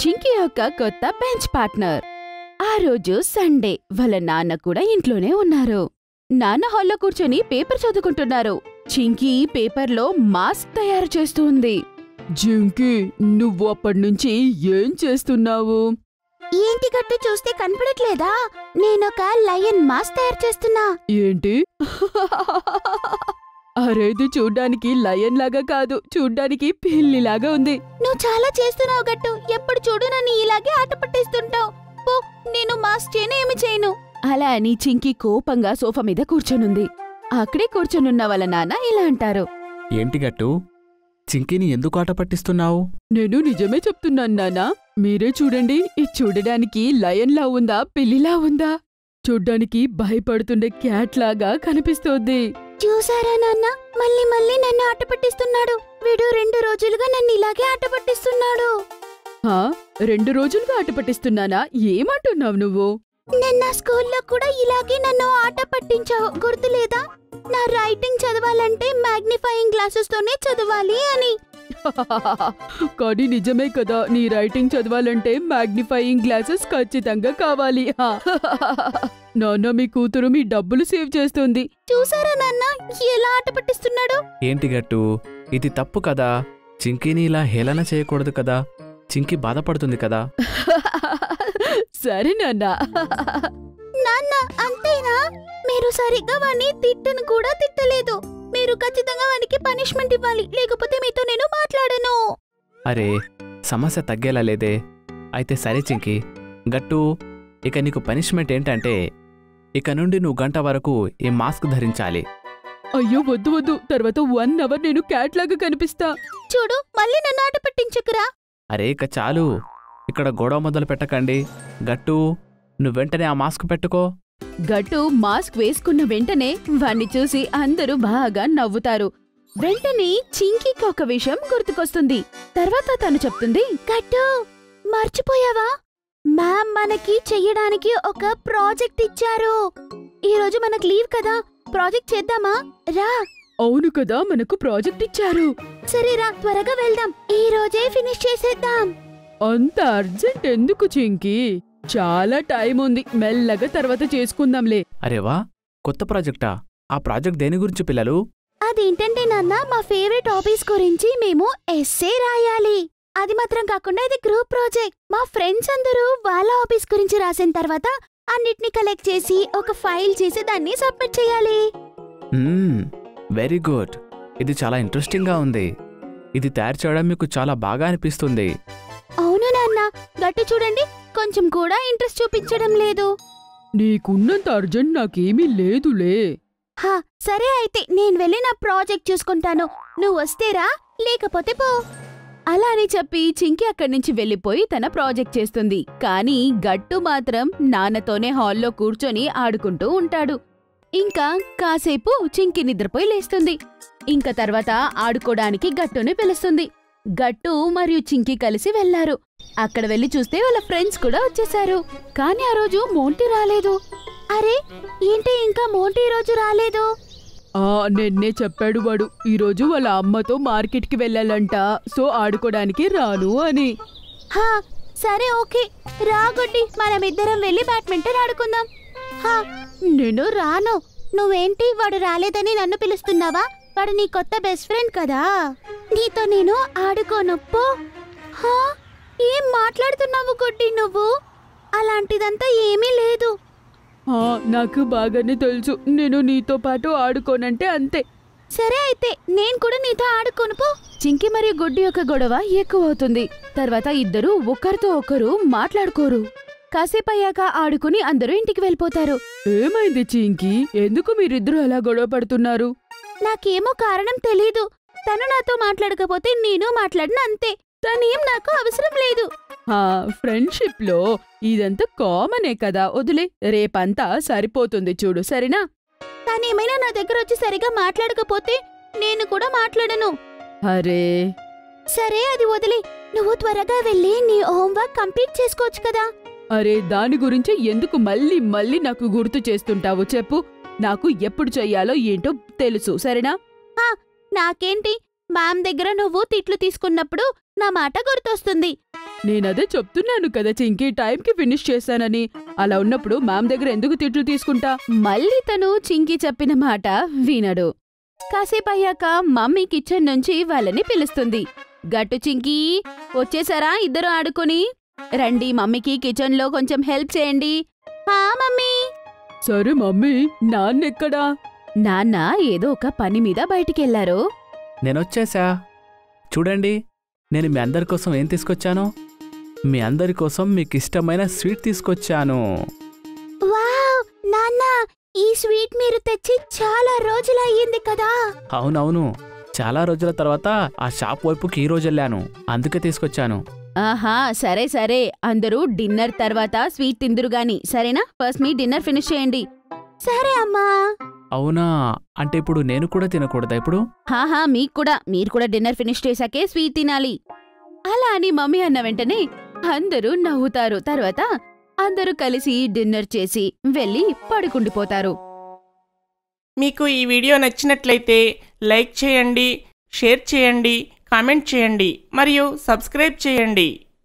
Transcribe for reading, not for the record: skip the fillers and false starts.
చింకీ యొక్క కొత్త bench partner. ఆ రోజు సండే. వాళ్ళ నాన్న కూడా ఇంట్లోనే ఉన్నారు. నాన్న హాల్లో కూర్చొని పేపర్ చదువుకుంటున్నారు. చింకీ పేపర్లో మాస్క్ తయారు చేస్తుంది. జింకీ, నువ్వు అప్పటినుంచి ఏం చేస్తున్నావు? ఏంటి గట్టు చూస్తే కనపడట్లేదా? నేనొక లయన్ మాస్క్ తయారు చేస్తున్నా. ఏంటి? అరేది చూడ్డానికి లయన్ లాగా కాదు, చూడ్డానికి పిల్లిలాగా ఉంది. నువ్వు చాలా చేస్తున్నావు గట్టు. ఎప్పుడు చూడు నన్ను ఇలాగే ఆట పట్టిస్తుంటావు. పో, నేను మాస్క్ చేయను, ఏమి చేయను. అలా అని చింకీ కోపంగా సోఫా మీద కూర్చొనుంది. అక్కడే కూర్చొనున్న వాళ్ళ నాన్న ఇలా అంటారు. ఏంటి గట్టు, చింకీని ఎందుకు ఆట పట్టిస్తున్నావు? నేను నిజమే చెప్తున్నాను నాన్నా. మీరే చూడండి, ఇది చూడడానికి లయన్లా ఉందా, పిల్లిలా ఉందా? చూడ్డానికి భయపడుతుండే క్యాట్ లాగా కనిపిస్తోంది. చూసారా నాన్న, మళ్ళీ మళ్ళీ నన్ను ఆట పట్టిస్తున్నాడు. వీడు 2 రోజులుగా నన్ను ఇలాగే ఆట పట్టిస్తున్నాడు. 2 రోజులుగా ఆట పట్టిస్తున్నానా? ఏమంటున్నావు నువ్వు? నిన్న స్కూల్లో కూడా ఇలాగే నన్ను ఆట పట్టించావు, గుర్తులేదా? నా రైటింగ్ చదవాలంటే మ్యాగ్నిఫైయింగ్ గ్లాసెస్ తోనే చదవాలి అని. కానీ నిజమే కదా, నీ రైటింగ్ చదవాలంటే మ్యాగ్నిఫైయింగ్ గ్లాసెస్ ఖచ్చితంగా కావాలి. నాన్న, మీ కూతురు మీ డబ్బులు సేవ్ చేస్తుంది. చూసారా నాన్న, ఎలా ఆట పట్టిస్తున్నాడు? ఏంటి గట్టు, ఇది తప్పు కదా. చింకీని ఇలా హేళన చేయకూడదు కదా. చింకీ బాధపడుతుంది కదా. సరే నాన్న. నాన్న, అంతేనా? మీరు సరిగ్గా వాణ్ణి తిట్టను కూడా తిట్టలేదు. మీరు ఖచ్చితంగా వానికి పనిష్మెంట్ ఇవ్వాలి, లేకపోతే మీతో నేను మాట్లాడను. అరే, సమస్య తగ్గేలా లేదే. అయితే సరే చింకీ. గట్టు, ఇక నీకు పనిష్మెంట్ ఏంటంటే ఇక నుండి నువ్వు గంట వరకు ఈ మాస్క్ ధరించాలి. అయ్యో వద్దు వద్దు, తర్వాత 1 అవర్ నేను క్యాట్ లాగా కనిపిస్తా. చూడు, మళ్ళీ నన్ను ఆట పట్టించకురా. అరే, ఇక చాలు. ఇక్కడ గొడవ మొదలు పెట్టకండి. గట్టు, నువ్వెంటనే ఆ మాస్క్ పెట్టుకో. గట్టు మాస్క్ వేసుకున్న వెంటనే వాణ్ణి చూసి అందరూ బాగా నవ్వుతారు. వెంటనే చింకీకి ఒక విషయం గుర్తుకొస్తుంది. తర్వాత తను చెప్తుంది. గట్టు, మర్చిపోయావా? మ్యామ్ మనకి చెయ్యడానికి ఒక ప్రాజెక్ట్ ఇచ్చారు. ఈరోజు మనకు లీవ్ కదా, ప్రాజెక్ట్ చేద్దామా? రా. అవును కదా, మనకు ప్రాజెక్ట్ ఇచ్చారు. సరేరా, త్వరగా వెళ్దాం. ఈ రోజే ఫినిష్ చేసేద్దాం. అంత అర్జెంట్ ఎందుకు చింకీ? చాలా టైం ఉంది, మెల్లగా తర్వాత చేసుకుందాంలే. అరేవా, కొత్త ప్రాజెక్టా? ఆ ప్రాజెక్ట్ దేని గురించి పిల్లలు? అదేంటంటే నాన్న, మా ఫేవరెట్ హాబీస్ గురించి మేము ఎస్సే రాయాలి. అది మాత్రం కాకుండా ఇది గ్రూప్ ప్రాజెక్ట్. మా ఫ్రెండ్స్ అందరూ వాళ్ళ హాబీస్ గురించి రాసిన తర్వాత అన్నిటినీ కలెక్ట్ చేసి ఒక ఫైల్ చేసి దాన్ని సబ్మిట్ చేయాలి. Very good. ఇది చాలా ఇంట్రెస్టింగ్గా ఉంది. ఇది తయారు చేయడం మీకు చాలా బాగా అనిపిస్తుంది. అవును నాన్న, గట్టు చూడండి, కొంచెం కూడా ఇంట్రెస్ట్ చూపించడం లేదు. నీకున్నంత అర్జెంట్ నాకేమీ లేదులే. సరే అయితే నేను వెళ్ళి నా ప్రాజెక్ట్ చూసుకుంటాను. నువ్వు వస్తేరా, లేకపోతే పో. అలా అని చెప్పి చింకీ అక్కడి నుంచి వెళ్ళిపోయి తన ప్రాజెక్ట్ చేస్తుంది. కానీ గట్టు మాత్రం నాన్నతోనే హాల్లో కూర్చొని ఆడుకుంటూ ఉంటాడు. ఇంకా కాసేపు చింకీ నిద్రపోయి లేస్తుంది. ఇంకా తర్వాత ఆడుకోడానికి గట్టుని పిలుస్తుంది. గట్టు మరియు చింకీ కలిసి వెళ్లారు. అక్కడ వెళ్లి చూస్తే వాళ్ళ ఫ్రెండ్స్ కూడా వచ్చేశారు. కానీ ఆ రోజు మోంటీ రాలేదు. అరే, ఏంటి ఇంకా మోంటీ రోజు రాలేదు? నిన్నే చెప్పాడు వాడు, ఈరోజు వాళ్ళ అమ్మతో మార్కెట్కి వెళ్ళాలంట, సో ఆడుకోడానికి రాను అని. సరే ఓకే, రాగొడ్డి, మనమిద్దరం వెళ్ళి బ్యాడ్మింటన్ ఆడుకుందాం. నేను రాను. నువ్వేంటి, వాడు రాలేదని నన్ను పిలుస్తున్నావా? వాడు నీ కొత్త బెస్ట్ ఫ్రెండ్ కదా, నీతో నేను ఆడుకోను, పో. ఏం మాట్లాడుతున్నావు గొడ్డి నువ్వు? అలాంటిదంతా ఏమీ లేదు. నాకు బాగానే తెలుసు, నేను నీతో పాటు ఆడుకోనంటే అంతే. సరే అయితే నేను కూడా నీతో ఆడుకోను, పో. చింకీ మరియు గొడ్డి యొక్క గొడవ ఎక్కువ అవుతుంది. తర్వాత ఇద్దరు ఒకరితో ఒకరు మాట్లాడుకోరు. కాసేపయ్యాక ఆడుకుని అందరూ ఇంటికి వెళ్ళిపోతారు. ఏమైంది చింకీ, ఎందుకు మీరిద్దరూ అలా గొడవ పడుతున్నారు? నాకేమో కారణం తెలీదు. తను నాతో మాట్లాడకపోతే నేను మాట్లాడిన అంతే. తనేం నాకు అవసరం లేదు. ఫ్రెండ్షిప్ లో ఇదంతా కామనే కదా, వదిలే, రేపంతా సరిపోతుంది చూడు, సరేనా? తనేమైనా నా దగ్గర వచ్చి సరిగా మాట్లాడకపోతే నేను కూడా మాట్లాడను. అరే సరే, అది వదిలే. నువ్వు త్వరగా వెళ్ళి నీ హోంవర్క్ కంప్లీట్ చేసుకోవచ్చు కదా. అరే, దాని గురించి ఎందుకు మళ్ళీ మళ్ళీ నాకు గుర్తు చేస్తుంటావు చెప్పు. నాకు ఎప్పుడు చెయ్యాలో ఏంటో తెలుసు, సరేనా? నాకేంటి, మ్యామ్ దగ్గర నువ్వు తిట్లు తీసుకున్నప్పుడు నా మాట గుర్తొస్తుంది. నేనదే చెప్తున్నాను కదా చింకీ, టైంకి ఫినిష్ చేశానని. అలా ఉన్నప్పుడు మ్యామ్ దగ్గర ఎందుకు తిట్లు తీసుకుంటా? మళ్ళీ తను చింకీ చెప్పిన మాట వినడు. కాసేపయ్యాక మమ్మీ కిచెన్ నుంచి వాళ్ళని పిలుస్తుంది. గట్టు చింకీ, వచ్చేసారా ఇద్దరు ఆడుకొని? రండి, మమ్మీకి కిచెన్లో కొంచెం హెల్ప్ చేయండి. హా మమ్మీ. సరే మమ్మీ, నాన్నెక్కడా? నాన్న ఏదో ఒక పని మీద బయటికెళ్లారు. నేనొచ్చేసా. చూడండి, నేను మీ అందరి కోసం ఏం తీసుకొచ్చాను. మీ అందరి కోసం మీకు ఇష్టమైన స్వీట్ తీసుకొచ్చాను. వావ్ నాన్న, ఈ స్వీట్ మీరు తెచ్చి చాలా రోజులయ్యింది కదా. అవునవును, చాలా రోజుల తర్వాత ఆ షాప్ వైపుకి ఈ రోజు వెళ్ళాను, అందుకే తీసుకొచ్చాను. ఆహా, సరే సరే, అందరూ డిన్నర్ తర్వాత స్వీట్ తిందురుగాని, సరేనా? ఫస్ట్ మీ డిన్నర్ ఫినిష్ చేయండి. సరే అమ్మా. అవునా, అంటే ఇప్పుడు నేను కూడా తినకూడదా ఇప్పుడు? హాహా, మీరు కూడా డిన్నర్ ఫినిష్ చేశాకే స్వీట్ తినాలి. అలా అని మమ్మీ అన్న వెంటనే అందరూ నవ్వుతారు. తర్వాత అందరూ కలిసి డిన్నర్ చేసి వెళ్ళి పడుకుండిపోతారు. మీకు ఈ వీడియో నచ్చినట్లయితే లైక్ చేయండి, షేర్ చేయండి, కామెంట్ చేయండి మరియు సబ్స్క్రైబ్ చేయండి.